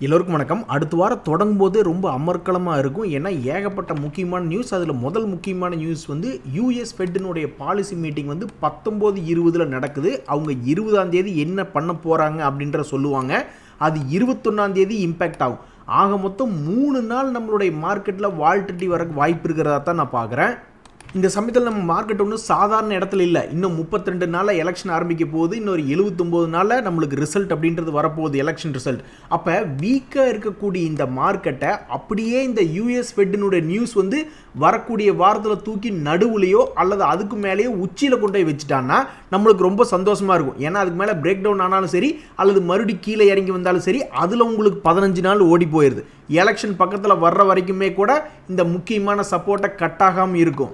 எல்லோருக்கும் வணக்கம். அடுத்த வாரம் தொடங்கும்போது ரொம்ப அமர்க்களமாக இருக்கும். ஏன்னா ஏகப்பட்ட முக்கியமான நியூஸ். அதில் முதல் முக்கியமான நியூஸ் வந்து யூஎஸ் ஃபெட்டினுடைய பாலிசி மீட்டிங் வந்து 19-20 நடக்குது. அவங்க 20ஆம் தேதி என்ன பண்ண போகிறாங்க அப்படின்ற சொல்லுவாங்க. அது 21ஆம் தேதி இம்பேக்ட் ஆகும். ஆக மொத்தம் 3 நாள் நம்மளுடைய மார்க்கெட்டில் வால்டிலிட்டி வர வாய்ப்பு இருக்கிறதா தான் நான் பார்க்குறேன். இந்த சமயத்தில் நம்ம மார்க்கெட் ஒன்றும் சாதாரண இடத்துல இல்லை. இன்னும் 32 நாளில் எலெக்ஷன் ஆரம்பிக்க போகுது. இன்னொரு 79 நாளில் நம்மளுக்கு ரிசல்ட் அப்படின்றது வரப்போகுது, எலெக்ஷன் ரிசல்ட். அப்போ வீக்காக இருக்கக்கூடிய இந்த மார்க்கெட்டை அப்படியே இந்த யூஎஸ் ஃபெட்டினுடைய நியூஸ் வந்து வரக்கூடிய வாரத்தில் தூக்கி நடுவுலையோ அல்லது அதுக்கு மேலேயோ உச்சியில் கொண்டு போய் வச்சுட்டான்னா நம்மளுக்கு ரொம்ப சந்தோஷமாக இருக்கும். ஏன்னா அதுக்கு மேலே பிரேக் டவுன் ஆனாலும் சரி அல்லது மறுபடி கீழே இறங்கி வந்தாலும் சரி, அதில் உங்களுக்கு 15 நாள் ஓடி போயிடுது. எலெக்ஷன் பக்கத்தில் வர்ற வரைக்குமே கூட இந்த முக்கியமான சப்போர்ட்டை கட் ஆகாமல் இருக்கும்.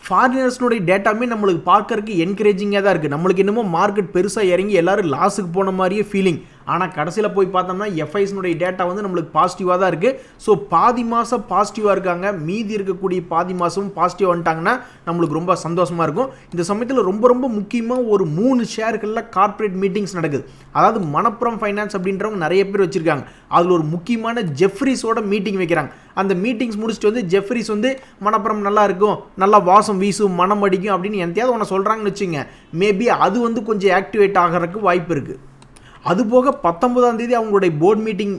ஃபாரினர்ஸ்னுடைய டேட்டாமே நம்மளுக்கு பார்க்கறதுக்கு என்கரேஜிங்காக தான் இருக்குது. நம்மளுக்கு என்னமோ மார்க்கெட் பெருசாக இறங்கி எல்லோரும் லாஸுக்கு போன மாதிரியே ஃபீலிங். ஆனால் கடைசியில் போய் பார்த்தோம்னா எஃப்ஐஸ்னுடைய டேட்டா வந்து நம்மளுக்கு பாசிட்டிவாக தான் இருக்குது. ஸோ பாதி மாதம் பாசிட்டிவாக இருக்காங்க, மீதி இருக்கக்கூடிய பாதி மாதமும் பாசிட்டிவாக வந்துட்டாங்கன்னா நம்மளுக்கு ரொம்ப சந்தோஷமாக இருக்கும். இந்த சமயத்தில் ரொம்ப ரொம்ப முக்கியமாக ஒரு 3 ஷேர்களில் கார்ப்பரேட் மீட்டிங்ஸ் நடக்குது. அதாவது மணப்புரம் ஃபைனான்ஸ் அப்படின்றவங்க நிறைய பேர் வச்சுருக்காங்க. அதில் ஒரு முக்கியமான ஜெஃப்ரிஸோட மீட்டிங் வைக்கிறாங்க. அந்த மீட்டிங்ஸ் முடிச்சுட்டு வந்து ஜெஃப்ரிஸ் வந்து மணப்புரம் நல்லா இருக்கும், நல்லா வாசம் வீசும், மனம் அடிக்கும் அப்படின்னு எந்தையாவது ஒன்று சொல்கிறாங்கன்னு வச்சுங்க, மேபி அது வந்து கொஞ்சம் ஆக்டிவேட் ஆகிறதுக்கு வாய்ப்பு இருக்குது. அதுபோக 19ஆம் தேதி அவங்களுடைய போர்ட் மீட்டிங்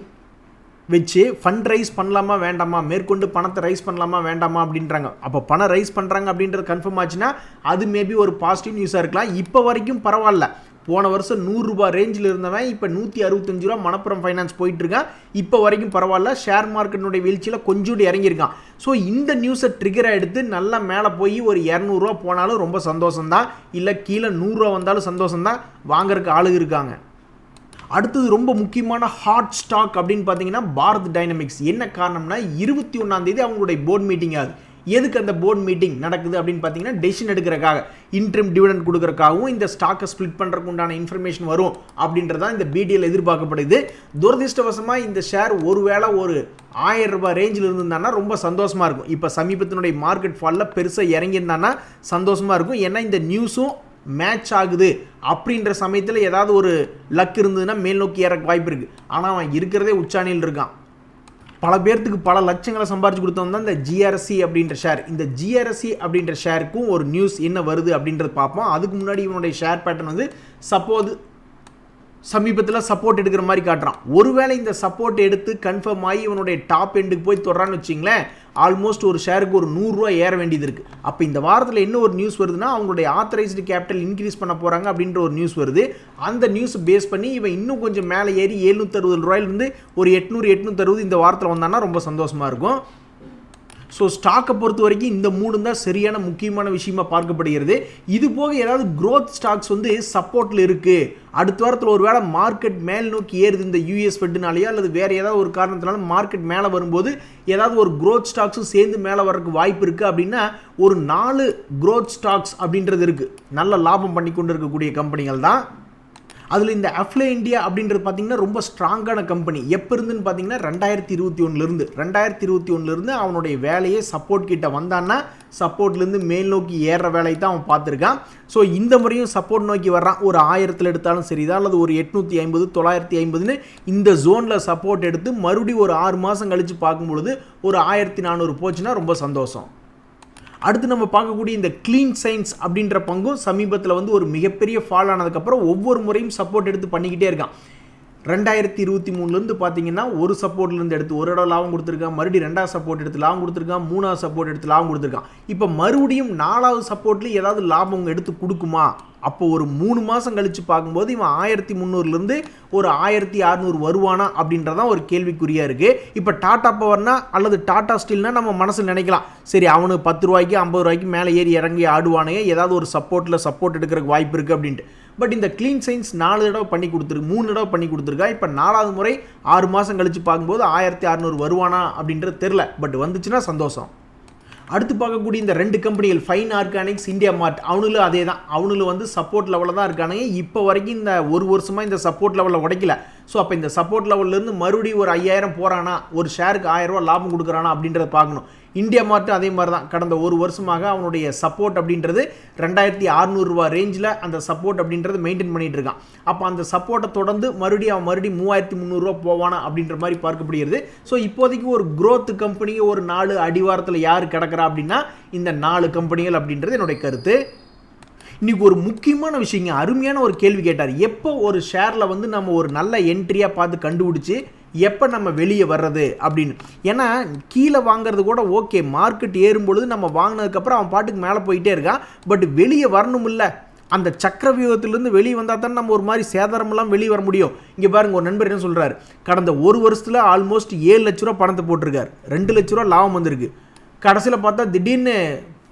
வச்சு ஃபண்ட் ரைஸ் பண்ணலாமா வேண்டாமா, மேற்கொண்டு பணத்தை ரைஸ் பண்ணலாமா வேண்டாமா அப்படின்றாங்க. அப்போ பணம் ரைஸ் பண்ணுறாங்க அப்படின்றது கன்ஃபார்ம் ஆச்சுன்னா அது மேபி ஒரு பாசிட்டிவ் நியூஸாக இருக்கலாம். இப்போ வரைக்கும் பரவாயில்ல. போன வருஷம் 100 ரூபாய் ரேஞ்சில் இருந்தவன் இப்போ 165 ரூபா மணப்புரம் ஃபைனான்ஸ் போயிட்டுருக்கான். இப்போ வரைக்கும் பரவாயில்ல. ஷேர் மார்க்கெட்டினுடைய வீழ்ச்சியில் கொஞ்சோண்டு இறங்கியிருக்கான். ஸோ இந்த நியூஸை ட்ரிகராக எடுத்து நல்லா மேலே போய் ஒரு 200 ரூபா போனாலும் ரொம்ப சந்தோஷம்தான். இல்லை கீழே 100 ரூபா வந்தாலும் சந்தோஷம்தான். வாங்குறதுக்கு ஆளுங்க இருக்காங்க. அடுத்தது ரொம்ப முக்கியமான ஹாட் ஸ்டாக் அப்படின்னு பார்த்தீங்கன்னா பாரத் டைனமிக்ஸ். என்ன காரணம்னா 21ஆம் தேதி அவங்களுடைய போர்ட் மீட்டிங் ஆகுது. எதுக்கு அந்த போர்ட் மீட்டிங் நடக்குது அப்படின்னு பார்த்தீங்கன்னா டெசிஷன் எடுக்கிறக்காக, இன்ட்ரிம் டிவிடெண்ட் கொடுக்கறக்காகவும் இந்த ஸ்டாக்கை ஸ்பிளிட் பண்ணுறதுக்கு உண்டான இன்ஃபர்மேஷன் வரும் அப்படின்றதான் இந்த பிடிஎல் எதிர்பார்க்கப்படுது. துரதிருஷ்டவசமாக இந்த ஷேர் ஒருவேளை ஒரு 1000 ரூபாய் ரேஞ்சில் இருந்திருந்தான்னா ரொம்ப சந்தோஷமாக இருக்கும். இப்போ சமீபத்தினுடைய மார்க்கெட் ஃபாலில் பெருசாக இறங்கியிருந்தான்னா சந்தோஷமாக இருக்கும். ஏன்னா இந்த நியூஸும் மேட்ச் ஆகுது அப்படின்ற சமயத்தில் ஏதாவது ஒரு லக் இருந்ததுன்னா மேல் நோக்கி ஏற வாய்ப்பு இருக்குது. ஆனால் அவன் இருக்கிறதே உச்சாணியில் இருக்கான். பல பேர்த்துக்கு பல லட்சங்களை சம்பாரிச்சு கொடுத்தவங்க தான் இந்த ஜிஆர்எஸ்சி அப்படின்ற ஷேர். இந்த ஜிஆர்எஸ்சி அப்படின்ற ஷேருக்கும் ஒரு நியூஸ் என்ன வருது அப்படின்றது பார்ப்போம். அதுக்கு முன்னாடி இவனுடைய ஷேர் பேட்டர்ன் வந்து சமீபத்தில் சப்போர்ட் எடுக்கிற மாதிரி காட்டுறான். ஒருவேளை இந்த சப்போர்ட் எடுத்து கன்ஃபார்ம் ஆகி இவனுடைய டாப் எண்டுக்கு போய் தொடரான்னு வச்சிங்களேன், ஆல்மோஸ்ட் ஒரு ஷேருக்கு ஒரு 100 ரூபா ஏற வேண்டியது இருக்குது. அப்போ இந்த வாரத்தில் என்ன ஒரு நியூஸ் வருதுன்னா அவங்களுடைய ஆத்தரைஸ்டு கேபிட்டல் இன்க்ரீஸ் பண்ண போகிறாங்க அப்படின்ற ஒரு நியூஸ் வருது. அந்த நியூஸ் பேஸ் பண்ணி இவன் இன்னும் கொஞ்சம் மேலே ஏறி 760 ரூபாயிலிருந்து ஒரு 800-860 இந்த வாரத்தில் வந்தான்னா ரொம்ப சந்தோஷமாக இருக்கும். ஸோ ஸ்டாக்கை பொறுத்த வரைக்கும் இந்த 3 தான் சரியான முக்கியமான விஷயமா பார்க்கப்படுகிறது. இது போக ஏதாவது க்ரோத் ஸ்டாக்ஸ் வந்து சப்போர்ட்டில் இருக்குது, அடுத்த வாரத்தில் ஒரு வேளை மார்க்கெட் மேல் நோக்கி ஏறுது இந்த யூஎஸ் ஃபெட்டுனாலேயோ அல்லது வேறு ஏதாவது ஒரு காரணத்தினால மார்க்கெட் மேலே வரும்போது ஏதாவது ஒரு க்ரோத் ஸ்டாக்ஸும் சேர்ந்து மேலே வர்றதுக்கு வாய்ப்பு இருக்குது அப்படின்னா ஒரு 4 க்ரோத் ஸ்டாக்ஸ் அப்படின்றது இருக்குது. நல்ல லாபம் பண்ணி கொண்டு இருக்கக்கூடிய கம்பெனிகள் தான். அதில் இந்த அஃப்லே இந்தியா அப்படின்றது பார்த்தீங்கன்னா ரொம்ப ஸ்ட்ராங்கான கம்பெனி. எப்போ இருந்துன்னு பார்த்தீங்கன்னா 2021 அவனுடைய வேலையை சப்போர்ட் கிட்ட வந்தான்னா சப்போர்ட்லேருந்து மேல் நோக்கி ஏறுற வேலையை தான் அவன் பார்த்துருக்கான். ஸோ இந்த முறையும் சப்போர்ட் நோக்கி வர்றான். ஒரு 1000 எடுத்தாலும் சரிதான் அல்லது ஒரு 850 950ன்னு இந்த ஜோனில் சப்போர்ட் எடுத்து மறுபடியும் ஒரு 6 மாதம் கழித்து பார்க்கும்பொழுது ஒரு 1400 போச்சுன்னா ரொம்ப சந்தோஷம். அடுத்து நம்ம பார்க்கக்கூடிய இந்த க்ளீன் சயின்ஸ் அப்படின்ற பங்கும் சமீபத்தில் வந்து ஒரு மிகப்பெரிய ஃபால் ஆனதுக்கப்புறம் ஒவ்வொரு முறையும் சப்போர்ட் எடுத்து பண்ணிக்கிட்டே இருக்கான். 2023 பார்த்தீங்கன்னா ஒரு சப்போர்ட்லேருந்து எடுத்து ஒரு இடம் லாபம் கொடுத்துருக்கான், மறுபடியும் 2வது சப்போர்ட் எடுத்து லாபம் கொடுத்துருக்கான், 3வது சப்போர்ட் எடுத்து லாபம் கொடுத்துருக்கான். இப்போ மறுபடியும் 4வது சப்போர்ட்லேயும் ஏதாவது லாபம் எடுத்து கொடுக்குமா? அப்போ ஒரு 3 மாதம் கழித்து பார்க்கும்போது இவன் 1300 ஒரு 1600 வருவானா அப்படின்றதான் ஒரு கேள்விக்குறியாக இருக்குது. இப்போ டாடா பவர்னா அல்லது டாடா ஸ்டீல்னா நம்ம மனசில் நினைக்கலாம், சரி அவனுக்கு 10 ரூபாய்க்கு 50 ரூபாய்க்கு மேலே ஏறி இறங்கி ஆடுவானே, ஏதாவது ஒரு சப்போர்ட் எடுக்கிறதுக்கு வாய்ப்பு இருக்குது அப்படின்ட்டு. பட் இந்த க்ளீன் சயின்ஸ் 4 தடவை பண்ணி கொடுத்துருக்கு, 3 தடவை பண்ணி கொடுத்துருக்கா. இப்போ 4வது முறை 6 மாதம் கழித்து பார்க்கும்போது 1600 வருவானா அப்படின்றது தெரில. பட் வந்துச்சுன்னா சந்தோஷம். அடுத்து பார்க்கக்கூடிய இந்த 2 கம்பெனிகள் ஃபைன் ஆர்கானிக்ஸ், இந்தியா மார்ட், அவனுங்களும் அதே தான். அவனுங்களும் வந்து சப்போர்ட் லெவலில் தான் இருக்கானுங்க. இப்போ வரைக்கும் இந்த ஒரு வருஷமாக இந்த சப்போர்ட் லெவலில் உடைக்கல. ஸோ அப்போ இந்த சப்போர்ட் லெவல்லேருந்து மறுபடியும் ஒரு 5000 போகிறானா, ஒரு ஷேருக்கு 1000 ரூபா லாபம் கொடுக்குறானா அப்படின்றத பார்க்கணும். இந்தியா மார்ட் அதே மாதிரி தான் கடந்த ஒரு வருஷமாக அவனுடைய சப்போர்ட் அப்படின்றது 2600 ரூபா ரேஞ்சில் அந்த சப்போர்ட் அப்படின்றது மெயின்டைன் பண்ணிட்டு இருக்கான். அப்போ அந்த சப்போர்ட்டை தொடர்ந்து மறுபடியும் 3300 ரூபா போவானா அப்படின்ற மாதிரி பார்க்கப்படுகிறது. ஸோ இப்போதைக்கு ஒரு growth கம்பெனி ஒரு 4 அடிவாரத்தில் யார் கிடக்கிறா அப்படின்னா இந்த 4 கம்பெனிகள் அப்படின்றது என்னுடைய கருத்து. இன்றைக்கி ஒரு முக்கியமான விஷயங்க, அருமையான ஒரு கேள்வி கேட்டார். எப்போ ஒரு ஷேரில் வந்து நம்ம ஒரு நல்ல என்ட்ரியாக பார்த்து கண்டுபிடிச்சி எப்போ நம்ம வெளியே வர்றது அப்படின்னு. ஏன்னா கீழே வாங்கிறது கூட ஓகே, மார்க்கெட் ஏறும்பொழுது நம்ம வாங்கினதுக்கப்புறம் அவன் பாட்டுக்கு மேலே போயிட்டே இருக்கான். பட் வெளியே வரணும் இல்லை, அந்த சக்கரவியூகத்திலேருந்து வெளியே வந்தால் தான் நம்ம ஒரு மாதிரி சேதாரமெல்லாம் வெளியே வர முடியும். இங்கே பாருங்கள், ஒரு நண்பர் என்ன சொல்கிறார், கடந்த ஒரு வருஷத்தில் ஆல்மோஸ்ட் 7 லட்ச ரூபா பணத்தை போட்டிருக்கார், 2 லட்ச ரூபா லாபம் வந்திருக்கு. கடைசியில் பார்த்தா திடீர்னு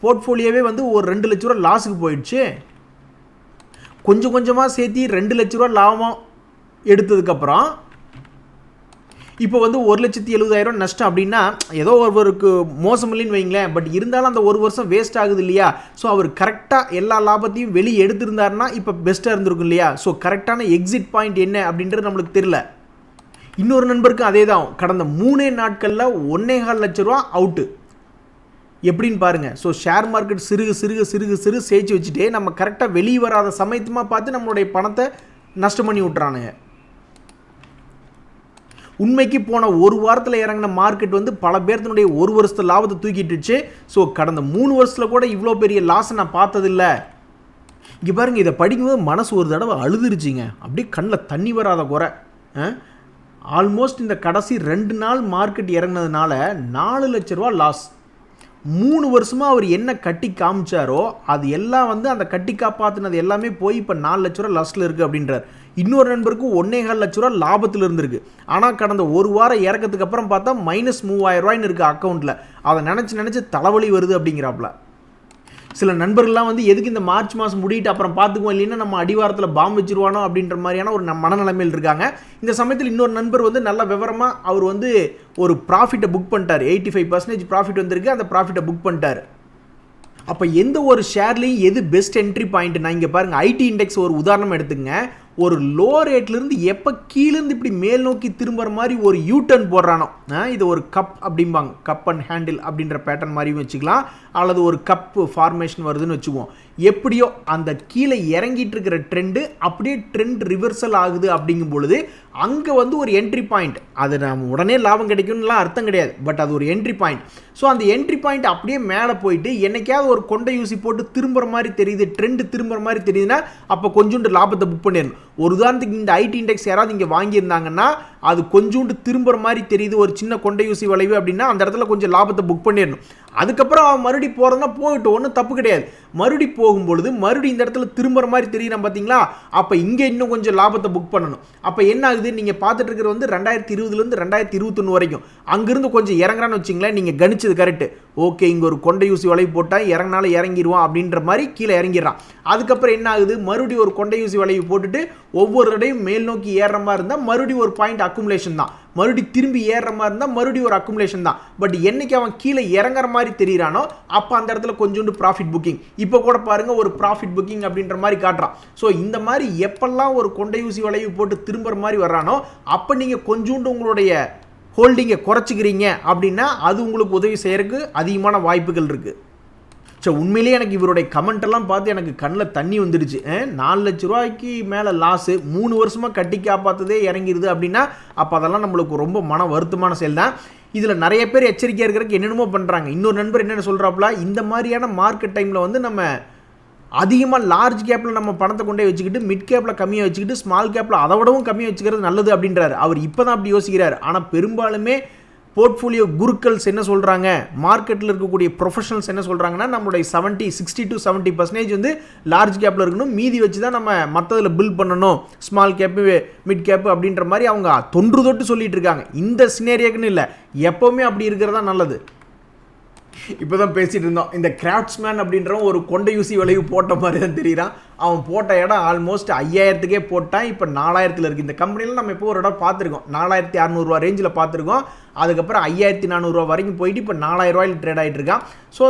போர்ட்ஃபோலியோவே வந்து ஒரு 2 லட்ச ரூபா லாஸுக்கு போயிடுச்சு. கொஞ்சம் கொஞ்சமாக சேர்த்தி 2 லட்ச ரூபா லாபம் எடுத்ததுக்கப்புறம் இப்போ வந்து 1,70,000 நஷ்டம் அப்படின்னா ஏதோ ஒருவருக்கு மோசம் இல்லைன்னு வைங்களேன். பட் இருந்தாலும் அந்த ஒரு வருஷம் வேஸ்ட் ஆகுது இல்லையா. ஸோ அவர் கரெக்டாக எல்லா லாபத்தையும் வெளியே எடுத்திருந்தாருன்னா இப்போ பெஸ்ட்டாக இருந்திருக்கும் இல்லையா. ஸோ கரெக்டான எக்ஸிட் பாயிண்ட் என்ன அப்படின்றது நம்மளுக்கு தெரியல. இன்னொரு நண்பருக்கும் அதே தான், கடந்த 3 நாட்களில் 1.25 லட்ச ரூபா அவுட்டு. எப்படின்னு பாருங்கள். ஸோ ஷேர் மார்க்கெட் சிறுகு சேர்த்து வச்சுட்டே நம்ம கரெக்டாக வெளியே வராத சமயத்தமாக பார்த்து நம்மளுடைய பணத்தை நஷ்டம் பண்ணி விட்றானுங்க. உண்மைக்கு போன ஒரு வாரத்தில் இறங்கின மார்க்கெட் வந்து பல பேர்த்தினுடைய ஒரு வருஷத்து லாபத்தை தூக்கிட்டுச்சு. ஸோ கடந்த 3 வருஷத்தில் கூட இவ்வளோ பெரிய லாஸை நான் பார்த்ததில்லை. இங்கே பாருங்கள், இதை படிக்கும்போது மனசு ஒரு தடவை அழுதுருச்சிங்க, அப்படியே கண்ணில் தண்ணி வராத குறை. ஆல்மோஸ்ட் இந்த கடைசி 2 நாள் மார்க்கெட் இறங்கினதுனால 4 லட்ச ரூபா லாஸ். 3 வருஷமாக அவர் என்ன கட்டி காமிச்சாரோ அது எல்லாம் வந்து அந்த கட்டி காப்பாற்றினது எல்லாமே போய் இப்போ 4 லட்ச ரூபா லாஸில் இருக்குது அப்படின்றார். இன்னொரு நண்பருக்கு 1.25 லட்ச ரூபா லாபத்தில் இருந்திருக்கு. ஆனால் கடந்த ஒரு வாரம் இறக்கத்துக்கு அப்புறம் பார்த்தா -3000 ரூபாய்ன்னு இருக்குது அக்கௌண்ட்டில். அதை நினச்சி தலைவலி வருது அப்படிங்கிறாப்புல. சில நண்பர்கள்லாம் வந்து எதுக்கு இந்த மார்ச் மாதம் முடியிட்டு அப்புறம் பார்த்துக்குவோம், இல்லைன்னா நம்ம அடிவாரத்தில் பாம்பு வச்சிருவானோ அப்படின்ற மாதிரியான ஒரு மனநிலைமையில் இருக்காங்க. இந்த சமயத்தில் இன்னொரு நண்பர் வந்து நல்ல விவரமாக அவர் வந்து ஒரு ப்ராஃபிட்டை புக் பண்ணிட்டார். 85% ப்ராஃபிட் வந்திருக்கு, அந்த ப்ராஃபிட்டை புக் பண்ணிட்டார். அப்போ எந்த ஒரு ஷேர்லேயும் எது பெஸ்ட் என்ட்ரி பாயிண்ட்? நான் இங்கே பாருங்கள், ஐடி இண்டெக்ஸ் ஒரு உதாரணம் எடுத்துங்க. ஒரு லோ ரேட்லேருந்து எப்போ கீழேருந்து இப்படி மேல் நோக்கி திரும்புகிற மாதிரி ஒரு யூ டர்ன் போடுறானோ, இது ஒரு கப் அப்படிம்பாங்க, கப் அண்ட் ஹேண்டில் அப்படின்ற பேட்டர்ன் மாதிரியும் வச்சுக்கலாம், அல்லது ஒரு கப் ஃபார்மேஷன் வருதுன்னு வச்சுக்குவோம். எப்படியோ அந்த கீழே இறங்கிட்டு இருக்கிற ட்ரெண்டு அப்படியே ட்ரெண்ட் ரிவர்சல் ஆகுது அப்படிங்கும் பொழுது அங்கே வந்து ஒரு என்ட்ரி பாயிண்ட். அது நம்ம உடனே லாபம் கிடைக்கும்னுலாம் அர்த்தம் கிடையாது, பட் அது ஒரு என்ட்ரி பாயிண்ட். ஸோ அந்த என்ட்ரி பாயிண்ட் அப்படியே மேலே போயிட்டு என்னைக்காவது ஒரு கொண்டை ஊசி போட்டு திரும்புகிற மாதிரி தெரியுது, ட்ரெண்டு திரும்புகிற மாதிரி தெரியுதுன்னா அப்போ கொஞ்சோண்டு லாபத்தை புக் பண்ணிடணும். ஒரு உதாரணத்துக்கு இந்த ஐடி இண்டெக்ஸ் யாராவது இங்கே வாங்கியிருந்தாங்கன்னா அது கொஞ்சோண்டு திரும்புகிற மாதிரி தெரியுது, ஒரு சின்ன கொண்டை ஊசி வளைவு அப்படின்னா அந்த இடத்துல கொஞ்சம் லாபத்தை புக் பண்ணிடணும். அதுக்கப்புறம் அவன் மறுபடி போகிறதுனா போயிட்டு ஒன்றும் தப்பு கிடையாது. மறுபடி போகும்பொழுது மறுபடியும் இந்த இடத்துல திரும்புகிற மாதிரி தெரியும் பார்த்தீங்களா, அப்போ இங்கே இன்னும் கொஞ்சம் லாபத்தை புக் பண்ணணும். அப்போ என்ன ஆகுது, நீங்கள் பார்த்துட்டு இருக்கிற வந்து 2020 2021 வரைக்கும் அங்கிருந்து கொஞ்சம் இறங்குறான்னு வச்சிங்களேன். நீங்கள் கணிச்சது கரெக்டு. ஓகே, இங்கே ஒரு கொண்டை ஊசி வளைவு போட்டால் இறங்கினாலும் இறங்கிடுவான் அப்படின்ற மாதிரி கீழே இறங்கிடுறான். அதுக்கப்புறம் என்ன ஆகுது, மறுபடியும் ஒரு கொண்டை ஊசி வளைவு போட்டுட்டு ஒவ்வொரு இடையும் மேல் நோக்கி ஏறுற மாதிரி இருந்தால் மறுபடியும் ஒரு பாயிண்ட் அக்குமுலேஷன் தான். மறுபடியும் திரும்பி ஏறுற மாதிரி இருந்தால் மறுபடியும் ஒரு அக்குமுலேஷன் தான். பட் என்னைக்கு அவன் கீழே இறங்குற மாதிரி தெரிகிறானோ அப்போ அந்த இடத்துல கொஞ்சோண்டு ப்ராஃபிட் புக்கிங். இப்போ கூட பாருங்கள், ஒரு ப்ராஃபிட் புக்கிங் அப்படின்ற மாதிரி காட்டுறான். ஸோ இந்த மாதிரி எப்பெல்லாம் ஒரு கொண்டை ஊசி வளைவு போட்டு திரும்புகிற மாதிரி வர்றானோ அப்போ நீங்கள் கொஞ்சோண்டு உங்களுடைய ஹோல்டிங்கை குறைச்சிக்கிறீங்க அப்படின்னா அது உங்களுக்கு உதவி செய்யறதுக்கு அதிகமான வாய்ப்புகள் இருக்குது. ஸோ உண்மையிலேயே எனக்கு இவருடைய கமெண்ட்டெல்லாம் பார்த்து எனக்கு கண்ணில் தண்ணி வந்துடுச்சு. 4 லட்ச ரூபாய்க்கு மேலே லாஸு 3 வருஷமாக கட்டி காப்பாற்றதே இறங்கிடுது அப்படின்னா அப்போ அதெல்லாம் நம்மளுக்கு ரொம்ப மன வருத்தமான செயல் தான். இதில் நிறைய பேர் எச்சரிக்கையாக இருக்கிறதுக்கு என்னென்னமோ பண்ணுறாங்க. இன்னொரு நண்பர் என்னென்ன சொல்கிறாப்புல, இந்த மாதிரியான மார்க்கெட் டைமில் வந்து நம்ம அதிகமாக லார்ஜ் கேப்பில் நம்ம பணத்தை கொண்டே வச்சுக்கிட்டு மிட் கேப்பில் கம்மியாக வச்சுக்கிட்டு ஸ்மால் கேப்பில் அதை விடவும் கம்மியாக வச்சுக்கிறது நல்லது அப்படின்றாரு. அவர் இப்போ தான் அப்படி யோசிக்கிறார். ஆனால் பெரும்பாலுமே போர்ட்ஃபோலியோ குருக்கள்ஸ் என்ன சொல்கிறாங்க, மார்க்கெட்டில் இருக்கக்கூடிய ப்ரொஃபஷனல்ஸ் என்ன சொல்கிறாங்கன்னா, நம்மளுடைய 60 to 70% வந்து லார்ஜ் கேப்பில் இருக்கணும், மீதி வச்சு தான் நம்ம மற்றதில் பில் பண்ணணும், ஸ்மால் கேப்பு மிட் கேப்பு அப்படின்ற மாதிரி அவங்க தொன்று சொல்லிட்டு இருக்காங்க. இந்த சினேரியாக்குன்னு இல்லை, எப்போவுமே அப்படி இருக்கிறதா நல்லது. இப்போ தான் பேசிகிட்டு இருந்தோம், இந்த கிராஃப்ட்ஸ்மேன் அப்படின்றவன் ஒரு கொண்டை ஊசி வளைவு போட்ட மாதிரி தான் தெரியுறான். அவன் போட்ட இடம் ஆல்மோஸ்ட் 5000க்கே போட்டான், இப்போ 4000 இருக்குது. இந்த கம்பெனியில் நம்ம இப்போ ஒரு இடம் பார்த்துருக்கோம், 4600 ரூபா ரேஞ்சில் பார்த்துருக்கோம். அதுக்கப்புறம் 5400 ரூபா வரைக்கும் போயிட்டு இப்போ 4000 ரூபாயில் ட்ரேட் ஆகிட்டு இருக்கான். ஸோ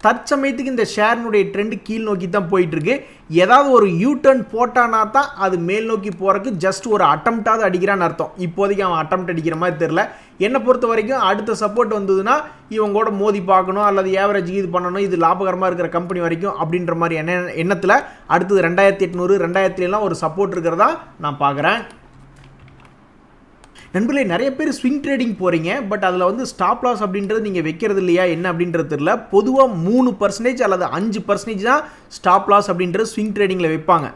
தற்சமயத்துக்கு இந்த ஷேர்னுடைய ட்ரெண்ட் கீழ் நோக்கி தான் போயிட்டு இருக்கு. ஏதாவது ஒரு யூ டர்ன் போட்டானா தான் அது மேல் நோக்கி போறதுக்கு ஜஸ்ட் ஒரு அட்டம்ப்டாவது அடிக்கிறான்னு அர்த்தம். இப்போதைக்கு அவன் அட்டம்ப்ட் அடிக்கிற மாதிரி தெரியல. என்னை பொறுத்த வரைக்கும் அடுத்த சப்போர்ட் வந்ததுன்னா இவங்களோட மோதி பார்க்கணும், அல்லது ஏவரேஜ் இது பண்ணணும், இது லாபகரமாக இருக்கிற கம்பெனி வரைக்கும் அப்படின்ற மாதிரி எண்ணத்தில் அடுத்தது 2800 2000 ஒரு சப்போர்ட் இருக்கிறதா நான் பார்க்குறேன். நண்பர்களே, நிறைய பேர் ஸ்விங் ட்ரேடிங் போகிறீங்க, பட் அதில் வந்து ஸ்டாப் லாஸ் அப்படின்றது நீங்கள் வைக்கிறது இல்லையா என்ன அப்படின்றது தெரியல. பொதுவாக 3% அல்லது 5% தான் ஸ்டாப் லாஸ் அப்படின்றது ஸ்விங் ட்ரேடிங்கில் வைப்பாங்க.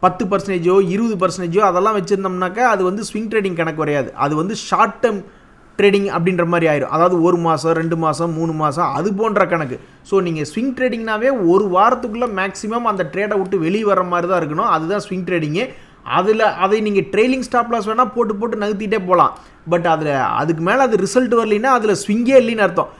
10%, 20% அதெல்லாம் வச்சுருந்தோம்னாக்கா அது வந்து ஸ்விங் ட்ரேடிங் கணக்கு வரையாது. அது வந்து ஷார்ட் டேர்ம் ட்ரேடிங் அப்படின்ற மாதிரி ஆயிரும். அதாவது 1 மாதம் 2 மாதம் 3 மாதம் அது போன்ற கணக்கு. ஸோ நீங்கள் ஸ்விங் ட்ரேடிங்னாவே ஒரு வாரத்துக்குள்ளே மேக்ஸிமம் அந்த ட்ரேடை விட்டு வெளியே வர மாதிரி தான் இருக்கணும். அதுதான் ஸ்விங் ட்ரேடிங்கு. அதை நீங்கள் ட்ரெயிலிங் ஸ்டாப் லாஸ் வேணால் போட்டு நகர்த்திட்டே போகலாம். பட் அதுக்கு மேலே அது ரிசல்ட் வரலைன்னா அதில் ஸ்விங்கே இல்லைன்னு அர்த்தம்.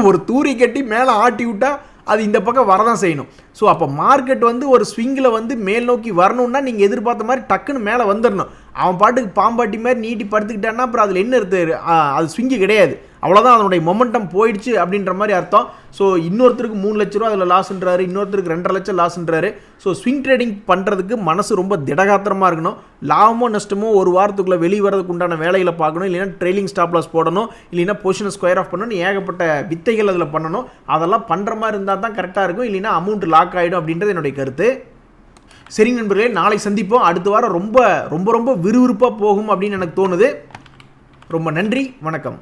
ஒரு தூரி கட்டி மேலே ஆட்டி விட்டால் அது இந்த பக்கம் வரதான் செய்யணும். ஸோ அப்போ மார்க்கெட் வந்து ஒரு ஸ்விங்கில் வந்து மேல் நோக்கி வரணும்னா நீங்கள் எதிர்பார்த்த மாதிரி டக்குன்னு மேலே வந்துடணும். அவன் பாட்டுக்கு பாம்பாட்டி மாதிரி நீட்டி படுத்துக்கிட்டான்னா அப்புறம் அதில் என்ன இருக்குது, அது ஸ்விங்கு கிடையாது. அவ்வளோதான், அதனுடைய மொமெண்டம் போயிடுச்சு அப்படின்ற மாதிரி அர்த்தம். ஸோ இன்னொருத்தருக்கு 3 லட்ச ரூபா அதில் லாஸ்ன்றாரு, இன்னொருத்தருக்கு 2.5 லட்சம் லாஸ்ன்றாரு. ஸோ ஸ்விங் ட்ரேடிங் பண்ணுறதுக்கு மனசு ரொம்ப திடகாத்திரமாக இருக்கணும். லாபமோ நஷ்டமோ ஒரு வாரத்துக்குள்ளே வெளியே வரதுக்கு உண்டான வேலைகளை பார்க்கணும். இல்லைன்னா ட்ரெயிலிங் ஸ்டாப் லாஸ் போடணும், இல்லைன்னா பொசிஷனை ஸ்கொயர் ஆஃப் பண்ணணும், ஏகப்பட்ட வித்தைகள் அதில் பண்ணணும். அதெல்லாம் பண்ணுற மாதிரி இருந்தால் தான் கரெக்டாக இருக்கும். இல்லைன்னா அமௌண்ட் லாக் ஆகிடும் அப்படின்றது என்னுடைய கருத்து. சரிங்க நண்பர்களே, நாளை சந்திப்போம். அடுத்த வாரம் ரொம்ப ரொம்ப ரொம்ப விறுவிறுப்பாக போகும் அப்படின்னு எனக்கு தோணுது. ரொம்ப நன்றி, வணக்கம்.